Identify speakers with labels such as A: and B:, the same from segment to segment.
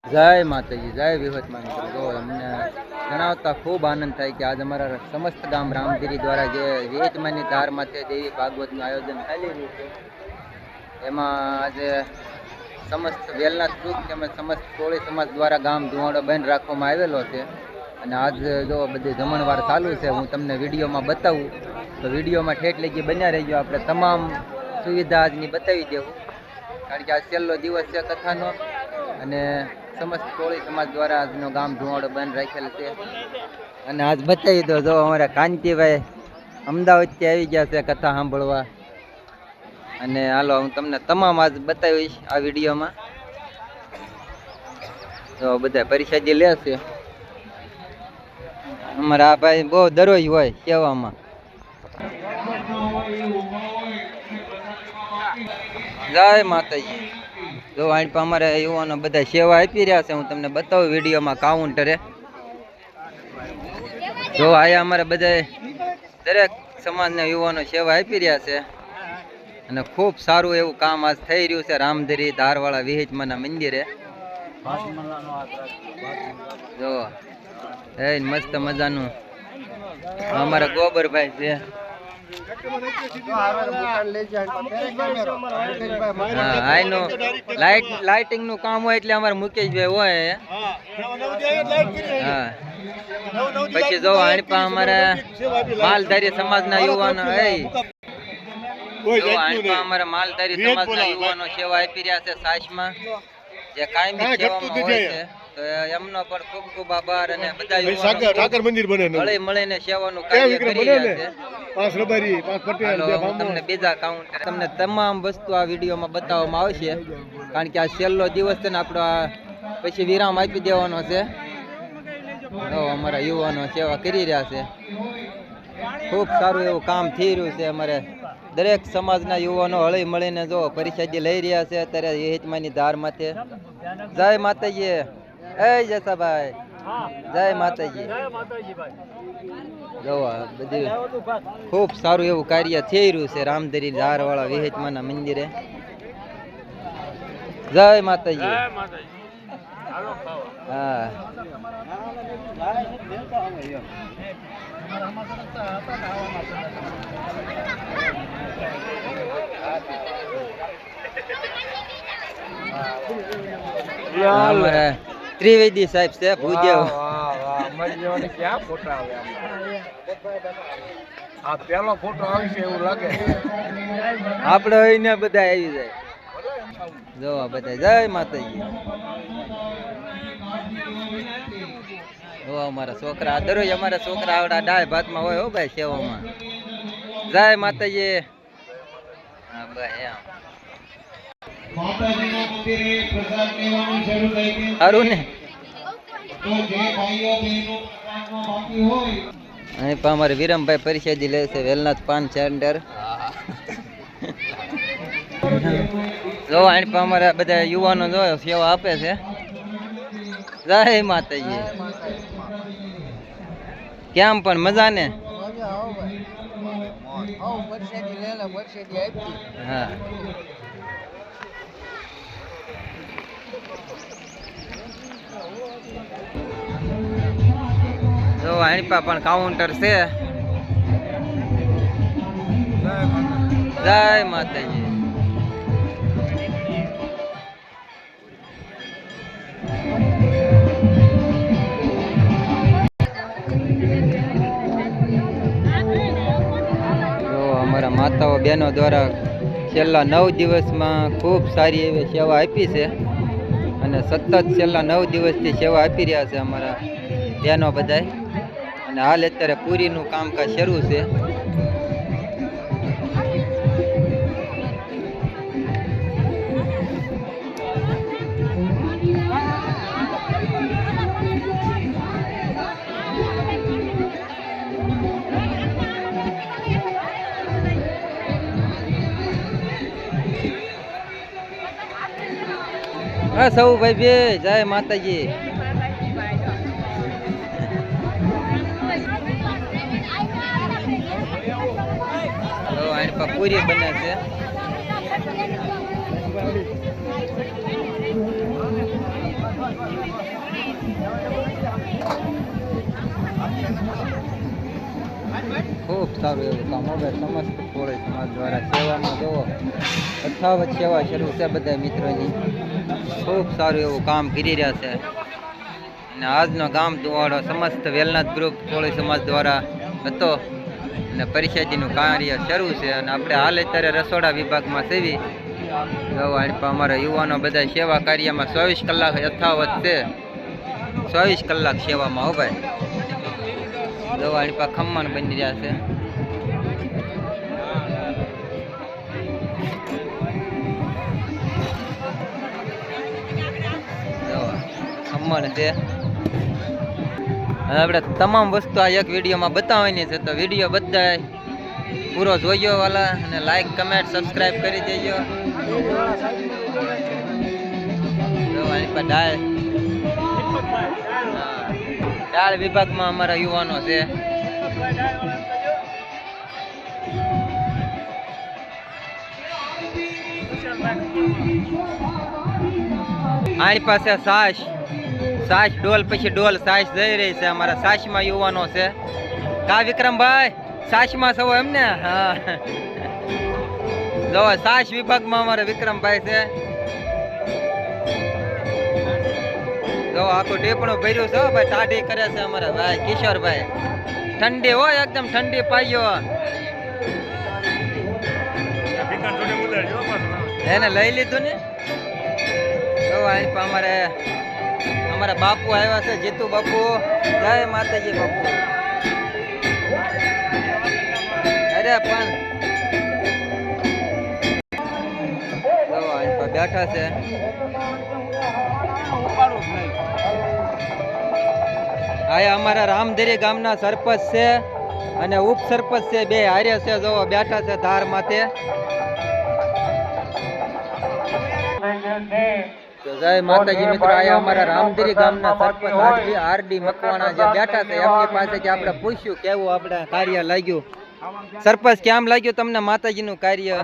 A: જય માતાજી, જય વિહતમાં મિત્રો. જો અમને જણાવતા ખૂબ આનંદ થાય કે આજ અમારા સમસ્ત ગામ રામગીરી દ્વારા જે વિહતમાની ધાર માથે દેવી ભાગવતનું આયોજન ચાલી રહ્યું છે, એમાં આજે સમસ્ત વેલનાથ ગ્રુપ તેમજ સમસ્ત કોળી સમાજ દ્વારા ગામ ધુવાડો બંધ રાખવામાં આવેલો છે. અને આજ જો બધી જમણવાર ચાલુ છે, હું તમને વિડીયોમાં બતાવું તો વિડીયોમાં ઠેઠ લગી બન્યા રહી ગયો. આપણે તમામ સુવિધા આજની બતાવી દેવું, કારણ કે આ છેલ્લો દિવસ છે કથાનો. અને સમસ્ત કોળી સમાજ દ્વારા આજનો ગામ ધુવાડો બંધ રાખેલ છે. અને આજ બતાવી દો, જો અમારા કાંતિભાઈ અમદાવાદથી આવી ગયા છે કથા સાંભળવા. અને હાલો હું તમને તમામ આજ બતાવીશ આ વિડીયોમાં. તો બધા પરિષદી લેશે. અમારા આ ભાઈ બહુ દરરોજ હોય સેવામાં. જય માતાજી. જો અહીં પણ અમારે યુવાનો બધા સેવા આપી રહ્યા છે. હું તમને બતાવું વિડીયોમાં કાઉન્ટરે. જો આયા અમારે બધા દરેક સમાજના યુવાનો સેવા આપી રહ્યા છે. અને ખૂબ સારું એવું કામ આજ થઈ રહ્યું છે રામધરી ધારવાળા વિહતમાના મંદિરે. જો મસ્ત મજાનું અમારા ગોબરભાઈ છે. લાઇટિંગ નું કામ હોય એટલે અમારે મુકેશભાઈ હોય. હા, પછી જો આણપા અમારા માલધારી સમાજના યુવાનો અમારા માલધારી સમાજના યુવાનો સેવા આપી રહ્યા છે સાસમાં, જે કાયમી સેવામાં હોય છે. તો એમનો પણ ખૂબ ખૂબ આભાર. અને બધા યુવાનો મળીને સેવાનું કાર્ય કરી રહ્યા છે. તમને બીજા કાઉન્ટર તમને તમામ વસ્તુ આ વિડીયોમાં બતાવવામાં આવશે, કારણ કે આ છેલ્લો દિવસ છે ને આપણો પછી વિરામ આપી દેવાનો છે. અમારા યુવાનો સેવા કરી રહ્યા છે. ખૂબ સારું એવું કામ થઈ રહ્યું છે. અમારે દરેક સમાજના યુવાનો હળી મળીને જો પરિષદી લઈ રહ્યા છે અત્યારે વિહતમાની ધાર માથે. જય માતાજી. જસાભાઈ, જય માતાજી. જો બધી ખૂબ સારું એવું કાર્ય થઈ રહ્યું છે રામધરી ધારવાળા વિહતમાના મંદિરે. જય માતાજી. હા, અમારા ત્રિવેદી સાહેબ છે ભૂદેવ.
B: આ પેલો ફોટો આવશે એવું લાગે.
A: આપડે એને બધા આવી જાય. જો બધા જય માતાજી. અમારા છોકરા દરરોજ અમારા છોકરા આવડા દાળ ભાતમાં હોય હો ભાઈ સેવામાં. જય માતાજી. હા ભાઈ એમ સારું ને. અહીં પણ અમારે વિરમભાઈ પરિષદી લે છે વેલનાથ પાન સેન્ટર. જો અહીં પણ અમારા બધા યુવાનો જો સેવા આપે છે. જય માતાજી. કેમ પણ મજા ને. હા, જો આણીપા પણ કાઉન્ટર છે. જય માતાજી. જો અમારા માતાઓ બહેનો દ્વારા છેલ્લા 9 દિવસમાં ખૂબ સારી એવી સેવા આપી છે. અને સતત છેલ્લા 9 દિવસથી સેવા આપી રહ્યા છે અમારા બહેનો બધાય. અને હાલ અત્યારે પૂરીનું કામકાજ શરૂ છે. હા સૌ ભાઈ બે જય માતાજી. પૂરી બને છે. ખૂબ સારું એવું કામ હવે સમસ્ત કોળી સમાજ દ્વારા સેવામાં જુઓ યથાવત સેવા શરૂ છે બધા મિત્રોની. ખૂબ સારું એવું કામ કરી રહ્યા છે અને આજનો ગામ ધુવાડો સમસ્ત વેલનાથ ગ્રુપ કોળી સમાજ દ્વારા હતો અને પરિષદીનું કાર્ય શરૂ છે. અને આપણે હાલ અત્યારે રસોડા વિભાગમાં સેવી અમારા યુવાનો બધા સેવા કાર્યમાં 24 કલાક યથાવત છે. 24 કલાક સેવામાં હો ભાઈ. દવાણી પા ખમ્મણ બની રહ્યા છે. ખમ્મણ છે. હવે આપણે તમામ વસ્તુ આ એક વિડીયોમાં બતાવવાની છે, તો વિડીયો બધા પૂરો જોઈજો વાલા, અને લાઈક કમેન્ટ સબસ્ક્રાઈબ કરી દેજો. દાળ વિભાગમાં અમારા યુવાનો છે. આની પાસે સાસ ડોલ પછી ડોલ સાસ જઈ રહી છે. અમારા સાસમાં યુવાનો છે. કા વિક્રમભાઈ સાસમાં સૌ એમ ને? હા, જો સાસ વિભાગમાં અમારા વિક્રમભાઈ છે. જો આખું ટેપણું ભર્યું છે ભાઈ, ટાઢી કરે છે અમારા ભાઈ કિશોરભાઈ. ઠંડી હોય એકદમ ઠંડી પાયો. એને લઈ લીધું ને. જો અહીં અમારા બાપુ આવ્યા છે, જીતુ બાપુ. જય માતાજી બાપુ. અરે પણ જો અહીં બેઠા છે. આ અમારા રામધેરી ગામના સરપંચ છે અને ઉપસરપંચ છે, બે હારે છે. જો બેઠા છે ધાર માથે. તો જય માતાજી મિત્રો. આયા અમારા રામધેરી ગામના સરપંચ આરડી મકવાણા જે બેઠા છે, એમની પાસેથી આપણે પૂછ્યું કેવું આપણે કાર્ય લાગ્યું. સરપંચ કેમ લાગ્યું તમને માતાજીનું કાર્ય?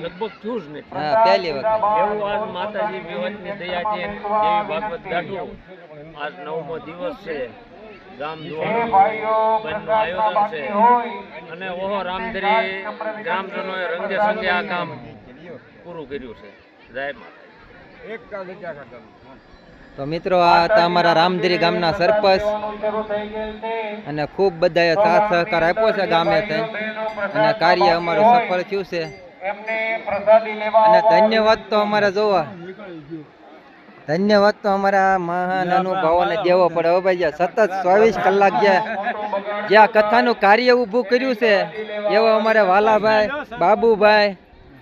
C: લગભગ થયું જ નથી.
A: હા, પહેલી વખત
C: એવું આજ માતાજી વિવતની દયાથી દેવી ભાગવત દાઢું આજ 9મો દિવસ છે. ગામ બંધનું આયોજન છે અને ઓહો રામધરી ગ્રામજનોએ રંગે સંગે આ કામ પૂરું કર્યું છે. જય માતા.
A: તો મિત્રો આ હતા અમારા રામધરી ગામના સરપંચ, અને ખૂબ બધાએ સાથ સહકાર આપ્યો છે ગામે થઈ, અને કાર્ય અમારું સફળ થયું છે. અને ધન્યવાદ તો અમારા જોવા ધન્યવાદ તો અમારા મહાન અનુભાવોને દેવો પડે. હવે ભાઈ સતત 24 કલાક જે આ કથાનું કાર્ય ઊભું કર્યું છે એવો અમારે વાલાભાઈ, બાબુભાઈ,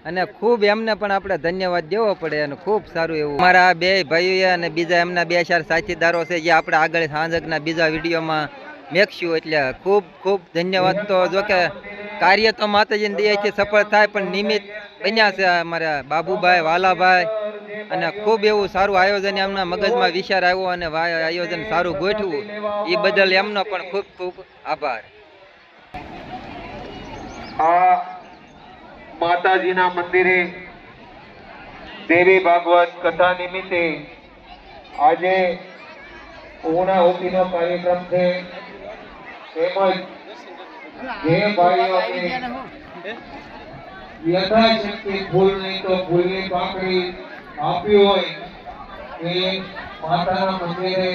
A: અને ખૂબ એમને પણ આપણે ધન્યવાદ દેવો પડે. અને ખૂબ સારું એવું અમારા બે ભાઈઓ અને બીજા એમના 2-4 સાથીદારો છે, જે આપણે આગળ સાંજકના બીજા વિડીયોમાં મેકશું. એટલે ખૂબ ખૂબ ધન્યવાદ. તો જો કે કાર્ય તો માતાજીની દયાથી સફળ થાય, પણ નિમિત્ત બન્યા છે અમારા બાબુભાઈ, વાલાભાઈ, અને ખૂબ એવું સારું આયોજન એમના મગજમાં વિચાર આવ્યો અને આયોજન સારું ગોઠવું, એ બદલ એમનો પણ ખૂબ ખૂબ આભાર.
D: માતાજીના મંદિરે દેવી ભાગવત કથા નિમિત્તે આજે પૂર્ણાહુતિનો કાર્યક્રમ છે. તેમજ જે ભાઈઓને યથાશક્તિ ફૂલ નહીં તો ફૂલની પાંખડી આપી હોય એ માતાના મંદિરે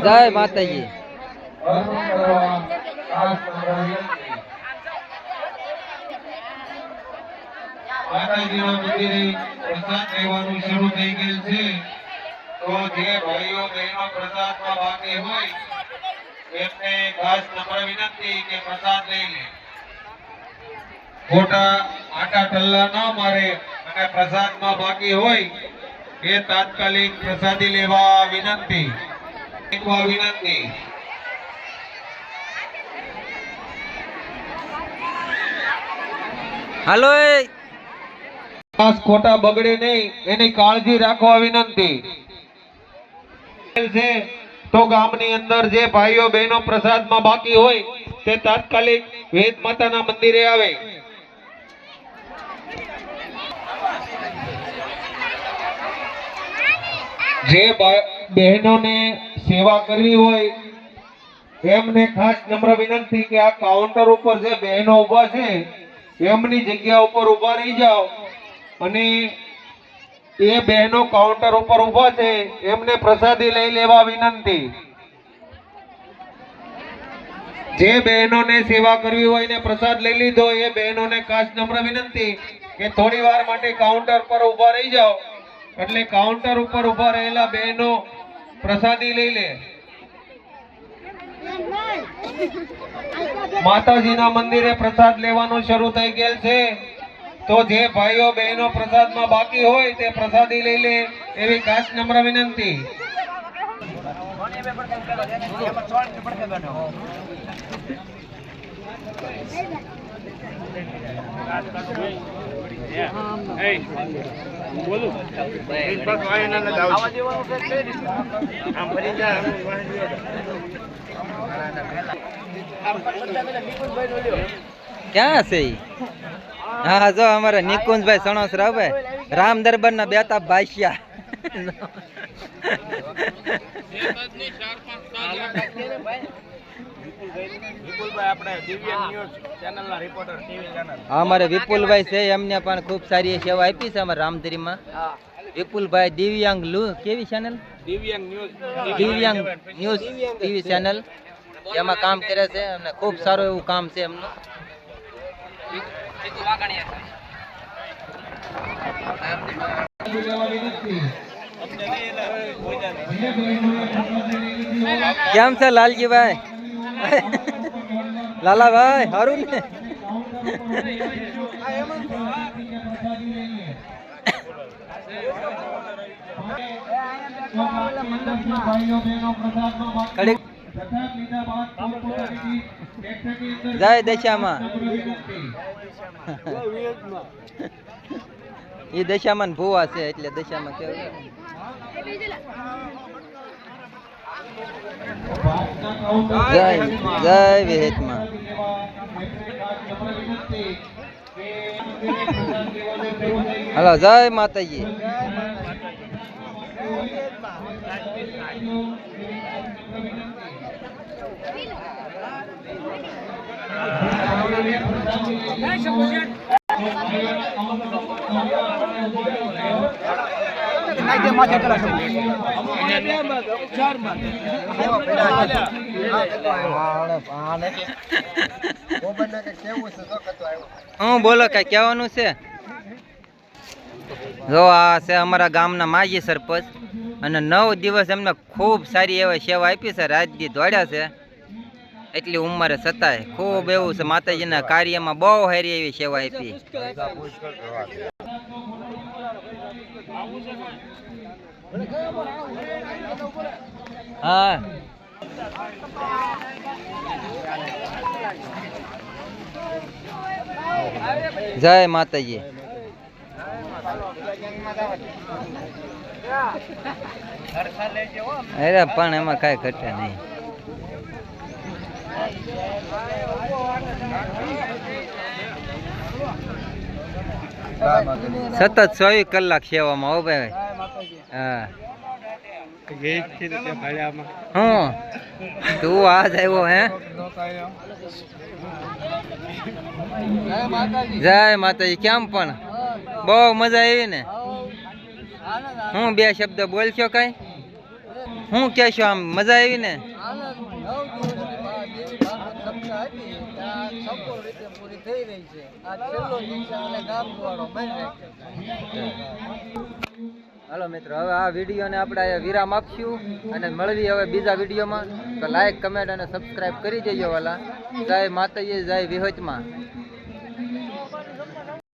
A: જય માતાજી.
D: અર્પણ કરવા ખાસ નમ્ર માતાજીના મંદિરે પ્રસાદ લેવાનું શરૂ થઈ ગયેલ છે. તો જે ભાઈઓ બહેનો પ્રસાદમાં બાકી હોય એમને ખાસ નમ્ર વિનંતી કે પ્રસાદ લઈ લે. ખોટા આટા ટલ્લા ન મારે અને પ્રસાદમાં બાકી હોય એ તાત્કાલિક પ્રસાદી લેવા વિનંતી.
A: હાલો
D: ખોટા બગડે નહીં એની કાળજી રાખવા વિનંતી છે. તો ગામની અંદર જે ભાઈઓ બહેનો પ્રસાદમાં બાકી હોય તે તાત્કાલિક વેદ માતાના મંદિરે આવે. જે બહેનોને સેવા કરવી હોય એમને ખાસ નમ્ર વિનંતી કે આ કાઉન્ટર ઉપર જે બહેનો ઊભા છે એમની જગ્યા ઉપર ઊભા રહી જાઓ અને એ બહેનો કાઉન્ટર ઉપર ઊભા છે એમને પ્રસાદી લઈ લેવા વિનંતી. જે બહેનોને સેવા કરવી હોય ને પ્રસાદ લઈ લીધો એ બહેનોને ખાસ નમ્ર વિનંતી કે થોડી વાર માટે કાઉન્ટર પર ઊભા રહી જાઓ એટલે કાઉન્ટર ઉપર ઊભા રહેલા બહેનો પ્રસાદી લઈ લે. માતાજીના મંદિરે પ્રસાદ લેવાનું શરૂ થઈ ગયેલ છે તો જે ભાઈઓ બહેનો પ્રસાદમાં બાકી હોય તે પ્રસાદી લઈ લે એવી ખાસ નમ્ર વિનંતી.
A: ક્યાં છે ઈ? હા જો અમારા નિકુંજભાઈ સણોસરા ભાઈ રામ દરબાર ના બેતા ભાષ્યા અમારે વિપુલભાઈ છે એમને પણ ખૂબ સારી સેવા આપી છે અમારા રામધરીમાં. વિપુલભાઈ દિવ્યાંગ કેવી ચેનલ દિવ્યાંગ ન્યૂઝ ટીવી ચેનલ એમાં કામ કરે છે અને ખૂબ સારું એવું કામ છે એમનું. કેમ છે લાલજીભાઈ લાલાભાઈ સારું ને જય દશામાં એ દશામાં ભૂવા છે એટલે દશામાં કેવું જય જય વિહેતમાં. હલો જય માતાજી. હું બોલો કઈ કહેવાનું છે? જો આ છે અમારા ગામના માજી સરપંચ અને 9 દિવસ એમને ખૂબ સારી એવી સેવા આપી છે. રાજદી દોડ્યા છે એટલી ઉંમરે છતાંય ખૂબ એવું છે માતાજીના કાર્યમાં બહુ સારી એવી સેવા આપી. હા જય માતાજી. અરે પણ એમાં કઈ ઘટે નહીં. સતત 24 કલાક સેવામાં હો ભાઈ. હા હું તું આજ આવ્યો હે? જય માતાજી. કેમ પણ બહુ મજા આવી ને? હું બે શબ્દ બોલશો કઈ? હું કહેશો આમ મજા આવી ને? હાલો મિત્રો, હવે આ વિડીયોને આપણે વિરામ આપશું અને મળવી હવે બીજા વિડીયોમાં. તો લાઈક કમેન્ટ અને સબસ્ક્રાઈબ કરી દેજો વાલા. જય માતાજી, જય વિહોતમાં.